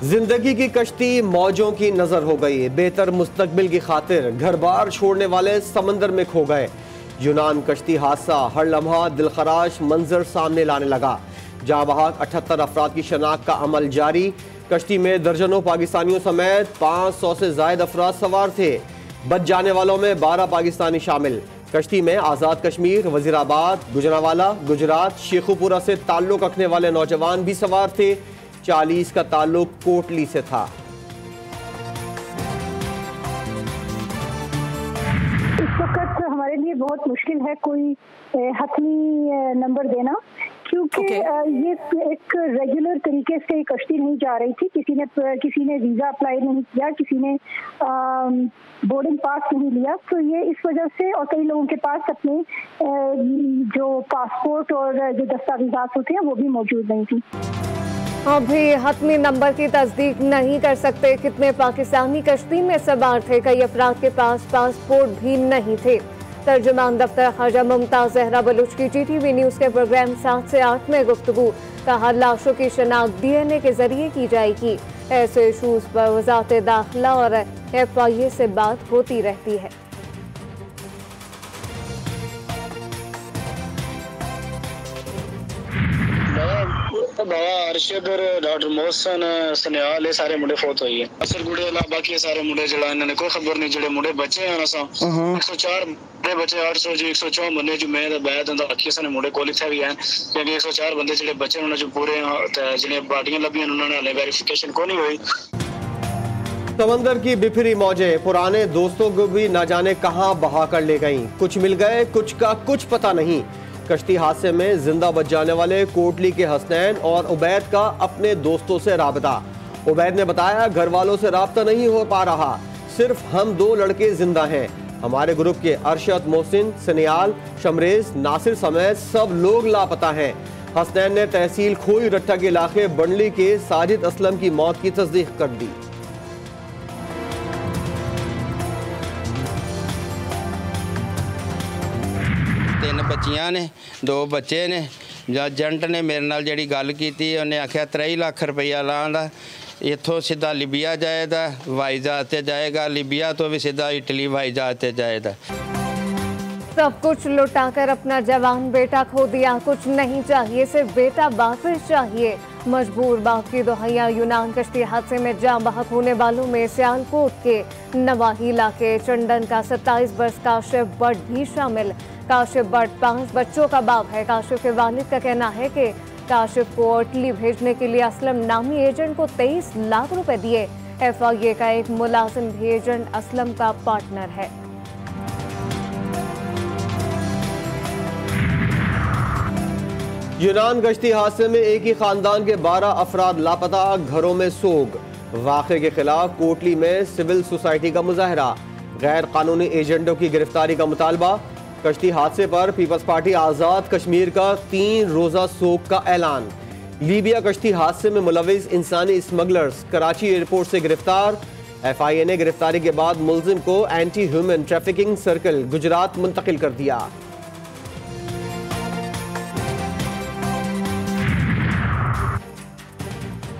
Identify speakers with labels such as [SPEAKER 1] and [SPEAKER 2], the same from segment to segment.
[SPEAKER 1] जिंदगी की कश्ती मौजों की नजर हो गई। बेहतर मुस्तकबिल की खातिर घर बार छोड़ने वाले समंदर में खो गए। यूनान कश्ती हादसा हर लम्हा दिलखराश मंजर सामने लाने लगा। जहाँ बहक 78 अफराद की शनाख्त का अमल जारी। कश्ती में दर्जनों पाकिस्तानियों समेत 500 से ज्यादा अफराद सवार थे। बच जाने वालों में 12 पाकिस्तानी शामिल। कश्ती में आज़ाद कश्मीर, वजीराबाद, गुजरांवाला, गुजरात, शेखुपुरा से ताल्लुक रखने वाले नौजवान भी सवार थे। 40 का ताल्लुक कोटली से था।
[SPEAKER 2] इस वक्त हमारे लिए बहुत मुश्किल है कोई हतमी नंबर देना, क्योंकि ये एक रेगुलर तरीके से कश्ती नहीं जा रही थी। किसी ने वीज़ा अप्लाई नहीं किया, किसी ने बोर्डिंग पास नहीं लिया। तो ये इस वजह से, और कई लोगों के पास अपने जो पासपोर्ट और जो दस्तावेजात होते हैं वो भी मौजूद नहीं थी।
[SPEAKER 3] अभी हतमी नंबर की तस्दीक नहीं कर सकते कितने पाकिस्तानी कश्ती में सवार थे। कई अफराद के पास पासपोर्ट भी नहीं थे। तर्जुमान दफ्तर ख़ाजा मुमताज़ ज़हरा बलूच की GTV न्यूज़ के प्रोग्राम 7 से 8 में गुफ्तगू। कहा लाशों की शनाख्त DNA के जरिए की जाएगी। ऐसे इशूज़ पर वज़ारत दाखिला और FIA से बात होती रहती है।
[SPEAKER 4] बाबा अरशद डॉक्टर मोहसन सन्याल ये सारे मुंडे फौत हुई है। असर गुड़े ला बाकी सारे मुंडे जड़ा इन्होंने कोई खबर नहीं। जड़े मुंडे बचे हैं असा 104 मुंडे बचे 800 जो 104 बंदे जो मैं बैद अंदा बाकी सारे मुंडे कोल इत्थे भी हैं, क्योंकि 104 बंदे जड़े बचे उन्होंने जो पूरे जिन्हें बाडियां लभियां उन्होंने हले वेरिफिकेशन को नहीं हुई।
[SPEAKER 1] समंदर की बिफरी मौजें पुराने दोस्तों को भी न जाने कहां बहा कर ले गईं। कुछ मिल गए, कुछ का कुछ पता नहीं। कश्ती हादसे में जिंदा बच जाने वाले कोटली के हसनैन और उबैद का अपने दोस्तों से राबता। उबैद ने बताया घर वालों से राबता नहीं हो पा रहा, सिर्फ हम 2 लड़के जिंदा हैं। हमारे ग्रुप के अरशद, मोहसिन, सनियाल, शमरेज, नासिर समेत सब लोग लापता हैं। हसनैन ने तहसील खोई रट्टा के इलाके बंडली के साजिद असलम की मौत की तस्दीक कर दी।
[SPEAKER 5] तीन बच्चियां ने, 2 बच्चे ने। एजेंट ने मेरे नाल जिहड़ी गल कीती, उन्हें आख्या 23 लाख रुपया लांदा इत्थों सीधा लीबिया जाएगा, हवाई जहाज से जाएगा। लीबिया तो भी सीधा इटली हवाई जहाज से जाएगा।
[SPEAKER 3] सब कुछ लुटाकर अपना जवान बेटा खो दिया। कुछ नहीं चाहिए, सिर्फ बेटा वापस चाहिए। मजबूर बाप की दोहैया। यूनान कश्ती हादसे में जान बहक होने वालों में सियालकोट के नवाही इलाके चंदन का 27 वर्ष काशिफ बट भी शामिल। काशिफ बट 5 बच्चों का बाप है। काशिफ के वालिद का कहना है कि काशिफ को इटली भेजने के लिए असलम नामी एजेंट को 23 लाख रुपए दिए। FIA का एक मुलाजिम भी एजेंट असलम का पार्टनर है।
[SPEAKER 1] यूनान कश्ती हादसे में एक ही खानदान के 12 अफराद लापता, घरों में सोग। वाक़े के खिलाफ कोटली में सिविल सोसाइटी का मुजाहरा। गैर कानूनी एजेंटों की गिरफ्तारी का मुतालबा। कश्ती हादसे पर पीपल्स पार्टी आज़ाद कश्मीर का 3 रोज़ा सोग का ऐलान। लीबिया कश्ती हादसे में मुलविस इंसानी स्मगलर्स कराची एयरपोर्ट से गिरफ्तार। FIA ने गिरफ्तारी के बाद मुलजिम को anti human trafficking circle Gujarat मुंतकिल कर दिया।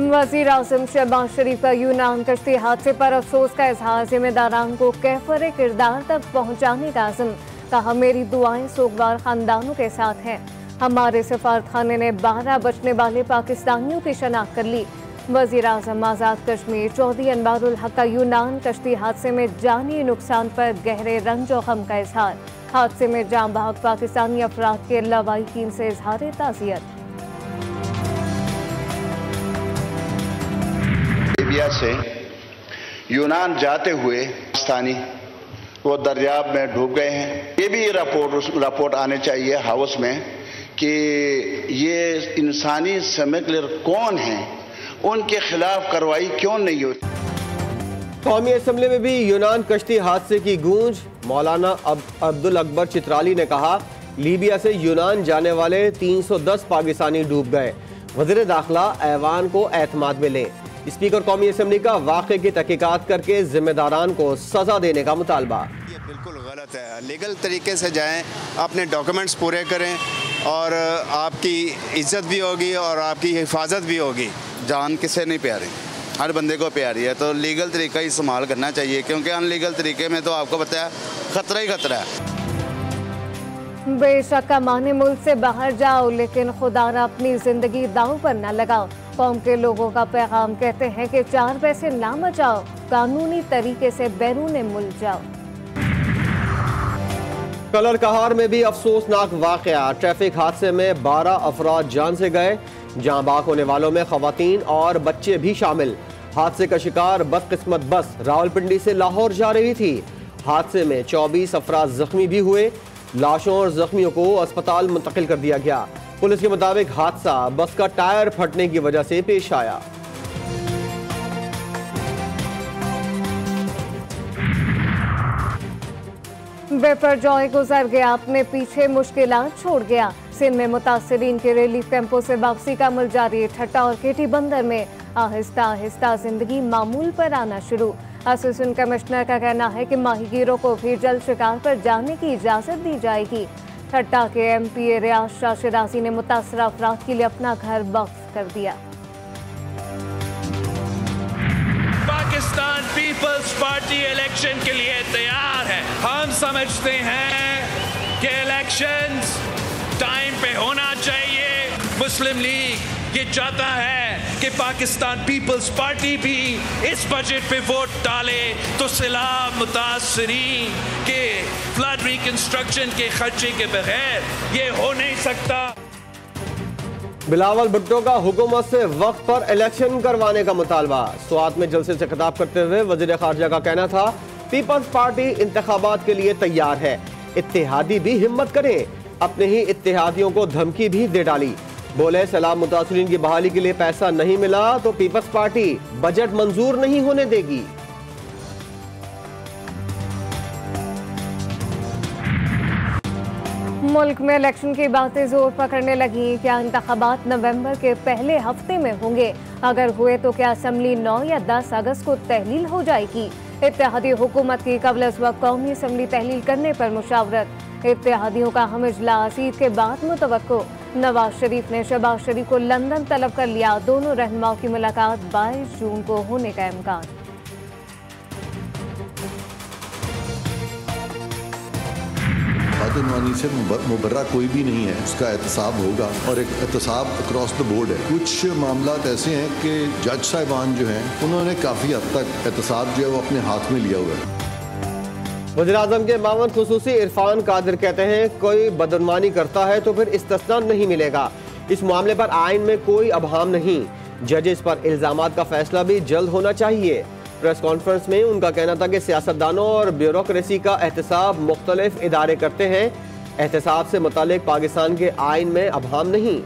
[SPEAKER 3] वज़ीर आज़म शहबाज शरीफ का यूनान कश्ती हादसे पर अफसोस का इजहार। जिम्मेदारान को कैफर किरदार तक पहुँचाने का आज़म। कहा मेरी दुआएं सोगवार खानदानों के साथ हैं। हमारे सफारतखाने ने 12 बचने वाले पाकिस्तानियों की शनाख्त कर ली। वज़ीर आज़म आज़ाद कश्मीर चौधरी अनवारुल हक का यूनान कश्ती हादसे में जानी नुकसान पर गहरे रंज और गम का इजहार। हादसे में जान बहक पाकिस्तानी अफराद के लवाहिकीन से इजहार ताज़ियत।
[SPEAKER 6] लीबिया से यूनान जाते हुए पाकिस्तानी वो दरियाब में डूब गए हैं। ये भी रिपोर्ट आने चाहिए हाउस में कि ये इंसानी स्मगलर कौन हैं, उनके खिलाफ कार्रवाई क्यों नहीं होती।
[SPEAKER 1] कौमी असम्बली में भी यूनान कश्ती हादसे की गूंज। मौलाना अब्दुल अकबर चित्राली ने कहा लीबिया से यूनान जाने वाले 310 पाकिस्तानी डूब गए। वज़ीर दाखिला ऐवान को एतमाद में लें। स्पीकर कौमी असम्बली का वाक़े की तहकीकात करके जिम्मेदारान को सजा देने का मुतालबा।
[SPEAKER 7] ये बिल्कुल गलत है। लीगल तरीके से जाएं, अपने डॉक्यूमेंट्स पूरे करें और आपकी इज्जत भी होगी और आपकी हिफाजत भी होगी। जान किसे नहीं प्यारी। हर बंदे को प्यारी है, तो लीगल तरीका ही इस्तेमाल करना चाहिए, क्योंकि अनलीगल तरीके में तो आपको पता है खतरा ही खतरा है।
[SPEAKER 3] बेशक कमाने मुल्क से बाहर जाओ, लेकिन खुदारा अपनी जिंदगी दांव पर न लगाओ। कौम के लोगों का पैगाम कहते हैं कि 4 पैसे ना बचाओ, कानूनी तरीके से बैरून मुल्क जाओ।
[SPEAKER 1] कलर कहार में भी अफसोसनाक वाकया। ट्रैफिक हादसे में 12 अफराद जान से गए। जान बाग होने वालों में खवातीन और बच्चे भी शामिल। हादसे का शिकार बदकिस्मत बस रावलपिंडी से लाहौर जा रही थी। हादसे में 24 अफराद जख्मी भी हुए। लाशों और जख्मियों को अस्पताल मुंतकिल कर दिया गया। पुलिस के मुताबिक हादसा बस का टायर फटने की वजह से पेश आया।
[SPEAKER 3] बेपरजॉय गुजर गया, अपने पीछे मुश्किलात छोड़ गया। सिंध में मुतासरीन के रिलीफ कैंपों से वापसी का अमल जारी। ठट्टा और केटी बंदर में आहिस्ता आहिस्ता जिंदगी मामूल पर आना शुरू। असिस्टेंट कमिश्नर का कहना है कि माहीगीरों को भी जल्द शिकार पर जाने की इजाजत दी जाएगी। ठट्टा के MP रियाज शाह शिराजी ने मुतासरा अफराद के लिए अपना घर वक्फ कर दिया।
[SPEAKER 8] पाकिस्तान पीपल्स पार्टी इलेक्शन के लिए तैयार है। हम समझते हैं कि इलेक्शंस टाइम पे होना चाहिए। मुस्लिम लीग ये चाहता है कि पाकिस्तान पीपल्स पार्टी भी इस बजट पे वोट डाले तो सैलाब मुतासरीन के फ्लड रिकंस्ट्रक्शन के खर्चे के बगैर ये हो नहीं सकता।
[SPEAKER 1] बिलावल भुट्टो का हुकूमत से वक्त पर इलेक्शन करवाने का मुतालबा। स्वात में जलसे से खिताब करते हुए वजीर खारजा का कहना था, पीपल्स पार्टी इंतखाबात के लिए तैयार है। इत्तेहादी भी हिम्मत करें। अपने ही इत्तेहादियों को धमकी भी दे डाली। बोले, सैलाब मुतासरीन की बहाली के लिए पैसा नहीं मिला तो पीपल्स पार्टी बजट मंजूर नहीं होने देगी।
[SPEAKER 3] मुल्क में इलेक्शन की बातें जोर पकड़ने लगी। क्या इंतखाबात नवंबर के पहले हफ्ते में होंगे? अगर हुए तो क्या असेंबली 9 या 10 अगस्त को तहलील हो जाएगी? इत्तेहादी हुकूमत की कबल अज़ वक्त कौमी असेंबली तहलील करने पर मुशावरत। इत्तेहादियों का हम इजलास ईद के बाद मुतवक्को। नवाज शरीफ ने शहबाज शरीफ को लंदन तलब कर लिया। दोनों रहनुमाओं की मुलाकात 22 जून को होने का इम्कान।
[SPEAKER 9] बदनवानी से मुबर्रा कोई भी नहीं है, उसका एहतसाब होगा और एक एहतसाब अक्रॉस द बोर्ड है। कुछ मामला ऐसे हैं कि जज साहिबान जो हैं उन्होंने काफ़ी हद तक एहतसाब जो है वो अपने हाथ में लिया हुआ है।
[SPEAKER 1] वज़ीर-ए-आज़म के मामून खुसूसी इरफान कादिर कहते हैं, कोई बदनवानी करता है तो फिर इस्तिस्ना नहीं मिलेगा। इस मामले पर आइन में कोई अबहाम नहीं। जजेस पर इल्जामात का फैसला भी जल्द होना चाहिए। प्रेस कॉन्फ्रेंस में उनका कहना था कि सियासतदानों और ब्यूरोक्रेसी का एहतसाब मुख्तलिफ इदारे करते हैं। एहतसाब से मुतालिक पाकिस्तान के आइन में अबहाम नहीं।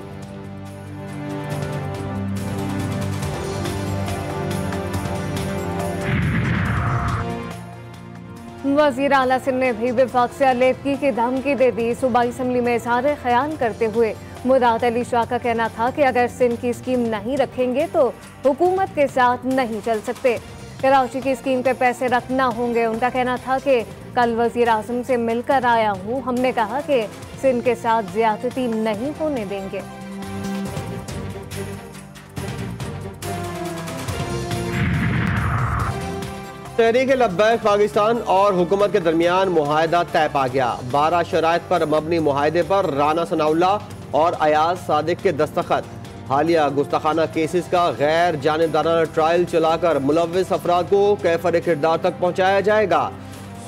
[SPEAKER 3] वज़ीर आला सिंध ने भी विफाक से आलेदगी की धमकी दे दी। सूबाई असम्बली में इज़हार ख्याल करते हुए मुराद अली शाह का कहना था कि अगर सिंध की स्कीम नहीं रखेंगे तो हुकूमत के साथ नहीं चल सकते। कराची की स्कीम पे पैसे रखना होंगे। उनका कहना था कि कल वज़ीर आज़म से मिलकर आया हूँ, हमने कहा कि सिंध के साथ ज्यादती नहीं होने देंगे।
[SPEAKER 1] तहरीक लब्बैक पाकिस्तान और हुकूमत के दरमियान मुआहदा तय पा गया। 12 शराइत पर मबनी मुआहदे पर राना सनाउल्लाह और अयाज सादिक के दस्तखत। हालिया गुस्ताखाना केसेस का गैर जानिबदाराना ट्रायल चलाकर मुलव्विस अफराद को कैफर किरदार तक पहुँचाया जाएगा।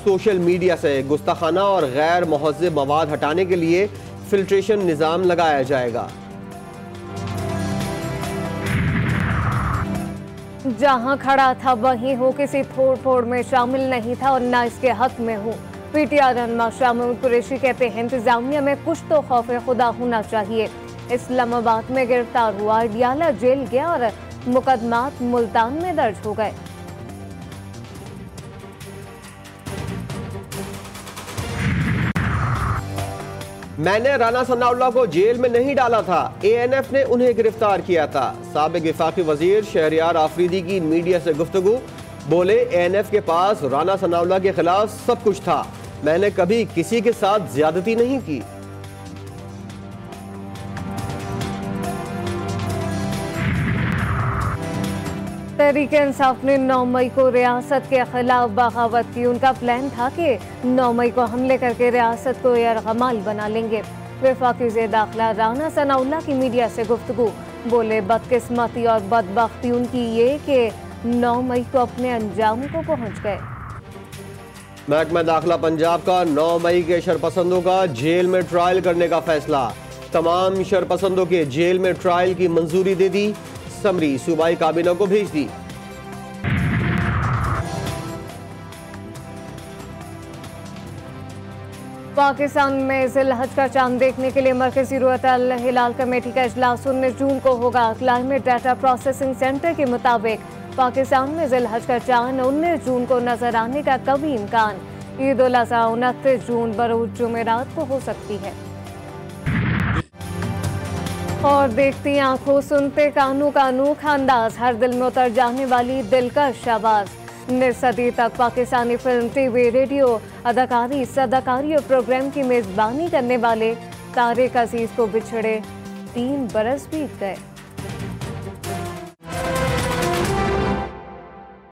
[SPEAKER 1] सोशल मीडिया से गुस्ताखाना और गैर मुहज़्ज़िब मवाद हटाने के लिए फिल्ट्रेशन निज़ाम लगाया जाएगा।
[SPEAKER 3] जहां खड़ा था वहीं हो, किसी तोड़ फोड़ में शामिल नहीं था और न इसके हक में हूँ। PTI रहनुमा शाह महमूद कुरैशी कहते हैं, इंतजामिया में कुछ तो खौफ खुदा होना चाहिए। इस्लामाबाद में गिरफ्तार हुआ, अडियाला जेल गया और मुकदमात मुल्तान में दर्ज हो गए।
[SPEAKER 1] मैंने राना सनाउल्लाह को जेल में नहीं डाला था, ANF ने उन्हें गिरफ्तार किया था। साबिक वफाकी वजीर शहरियार आफरीदी की मीडिया से गुफ्तगू। बोले, ANF के पास राना सनाउल्लाह के खिलाफ सब कुछ था, मैंने कभी किसी के साथ ज्यादती नहीं की।
[SPEAKER 3] तहरीके इंसाफ ने 9 मई को रियासत के खिलाफ बगावत की। उनका प्लान था कि 9 मई को हमले करके रियासत को यरगमाल बना लेंगे। वफाकी वज़ीर दाखिला राना सनाउल्लाह की मीडिया से गुफ्तगू, बोले बदकिस्मती और बदबख्ती उनकी ये कि 9 मई को अपने अंजाम को पहुँच गए।
[SPEAKER 1] महकमा दाखिला पंजाब का 9 मई के शरपसंदों का जेल में ट्रायल करने का फैसला। तमाम शरपसंदों के जेल में ट्रायल की मंजूरी दे दी। समरी सूबाई काबीना को भेज दी।
[SPEAKER 3] पाकिस्तान में ज़िल-हज का चांद देखने के लिए मरकजी रुयत अल हिलाल कमेटी का इजलास 19 जून को होगा। क्लाइमेट डाटा प्रोसेसिंग सेंटर के मुताबिक पाकिस्तान में ज़िल-हज का चांद 19 जून को नजर आने का कभी इम्कान। ईद उल अज़हा 29 जून बरूज जुमेरात को हो सकती है। और देखती आंखों सुनते कानों का अनोखा अंदाज, हर दिल में उतर जाने वाली दिलकश आवाज। निस्सदी तक पाकिस्तानी फिल्म, टीवी, रेडियो, अदाकारी, सदाकारी और प्रोग्राम की मेजबानी करने वाले तारिक अजीज को बिछड़े 3 बरस बीत गए।